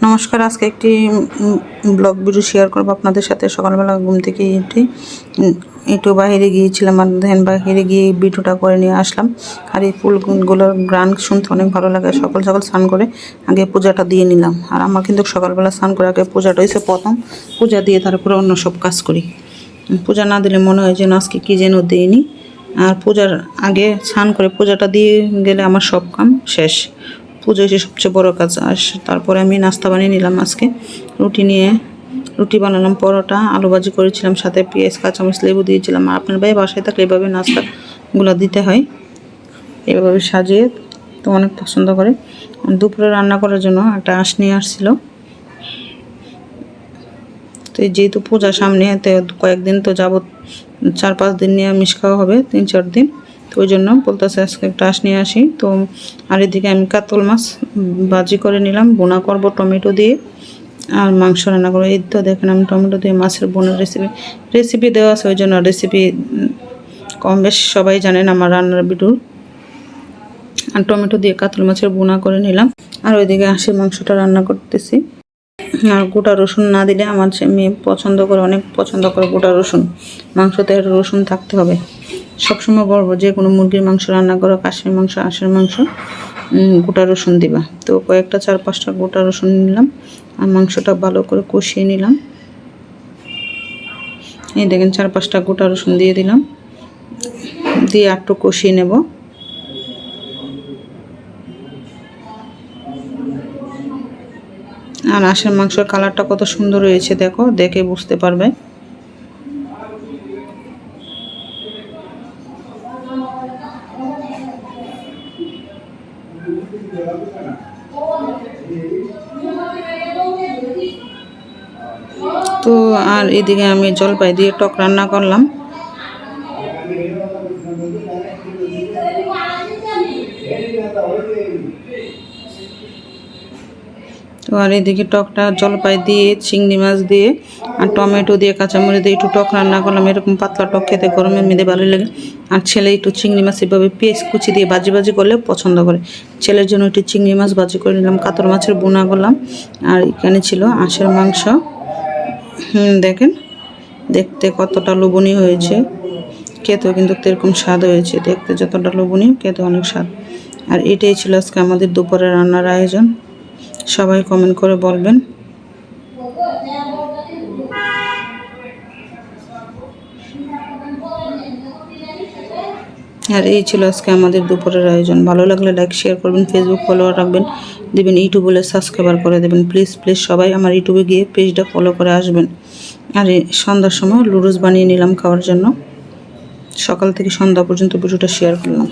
নমস্কার, আজকে একটি ব্লগ ভিডিও শেয়ার করব আপনাদের সাথে। সকালবেলা ঘুম থেকে একটু বাইরে গিয়েছিলাম, আর বাইরে গিয়ে ভিডিওটা করে নিয়ে আসলাম। আর এই ফুলগুলোর গান শুনতে অনেক ভালো লাগে। সকাল সকাল স্নান করে আগে পূজাটা দিয়ে নিলাম। আর আমার কিন্তু সকালবেলা স্নান করে আগে পূজাটা হয়েছে প্রথম, পূজা দিয়ে তারপরে অন্য সব কাজ করি। পূজা না দিলে মনে হয় যেন আজকে কী যেন দিইনি। আর পূজার আগে স্নান করে পূজাটা দিয়ে গেলে আমার সব কাম শেষ। পুজো হচ্ছে সবচেয়ে বড় কাজ। আর তারপরে আমি নাস্তা বানিয়ে নিলাম। আজকে রুটি বানালাম, পরোটা, আলু ভাজি করেছিলাম, সাথে পেঁয়াজ, কাঁচামরিচ, লেবু দিয়েছিলাম। আর আপনার ভাই বাসায় থাকলে এভাবে নাস্তাগুলো দিতে হয়, এভাবে সাজিয়ে, তো অনেক পছন্দ করে। দুপুরে রান্না করার জন্য একটা আঁশ নিয়ে আসছিল। তো যেহেতু পূজা সামনে, তো কয়েকদিন তো যাবত 4-5 দিন নিরামিষ খাওয়া হবে, 3-4 দিন। তো ওই জন্য বলতেছে আজকে একটা আঁশ নিয়ে আসি। তো আর এদিকে আমি কাতল মাছ ভাজি করে নিলাম, বোনা করব টমেটো দিয়ে, আর মাংস রান্না করবো। এই তো দেখেন আমি টমেটো দিয়ে মাছের বোনার রেসিপি দেওয়া আছে, ওই জন্য রেসিপি কম বেশ সবাই জানেন আমার রান্নার ভিডিও। আর টমেটো দিয়ে কাতল মাছের বোনা করে নিলাম। আর ওইদিকে হাঁসের মাংসটা রান্না করতেছি। আর গোটা রসুন না দিলে আমার মেয়ে পছন্দ করে, অনেক পছন্দ করে গোটা রসুন। মাংসতে রসুন থাকতে হবে। সবসময় বলবো যে কোনো মুরগির মাংস রান্না করো, খাসির মাংস, হাঁসের মাংস, গোটা রসুন দিবা। তো কয়েকটা 4-5টা গোটা রসুন নিলাম, আর মাংসটা ভালো করে কষিয়ে নিলাম। এই দেখেন 4-5টা গোটা রসুন দিয়ে দিলাম, দিয়ে একটু কষিয়ে নেব। আর হাঁসের মাংসের কালারটা কত সুন্দর হয়েছে দেখো, দেখে বুঝতে পারবে। তো আর এদিকে আমি জলপাই দিয়ে টক রান্না করলাম। তো আর এদিকে টকটা জলপাই দিয়ে, চিংড়ি মাছ দিয়ে, আর টমেটো দিয়ে, কাঁচামরিচ দিয়ে একটু টক রান্না করলাম। এরকম পাতলা টক খেতে গরমের মধ্যে ভালো লাগে। আর ছেলে একটু চিংড়ি মাছ এভাবে পেঁয়াজ কুচি দিয়ে ভাজি করলে পছন্দ করে। ছেলের জন্য একটু চিংড়ি মাছ ভাজি করে নিলাম, কাতল মাছের বোনা করলাম। আর এখানে ছিল হাঁসের মাংস। দেখেন দেখতে কতটা লোভনীয় হয়েছে, খেতেও কিন্তু এরকম স্বাদ হয়েছে। দেখতে যতটা লোভনীয়, খেতে অনেক স্বাদ। আর এটাই ছিল আজকে আমাদের দুপুরে রান্নার আয়োজন। সবাই কমেন্ট করে বলবেন। আর এই ছিল আজকে আমাদের দুপুরের আয়োজন। ভালো লাগলে লাইক শেয়ার করবেন, ফেসবুক ফলোয়ার রাখবেন, দেবেন ইউটিউব বলে সাবস্ক্রাইবার করে দেবেন। প্লিজ সবাই আমার ইউটিউবে গিয়ে পেজটা ফলো করে আসবেন। আর সন্ধ্যার সময় লুডুস বানিয়ে নিলাম খাওয়ার জন্য। সকাল থেকে সন্ধ্যা পর্যন্ত ভিডিওটা শেয়ার করলাম।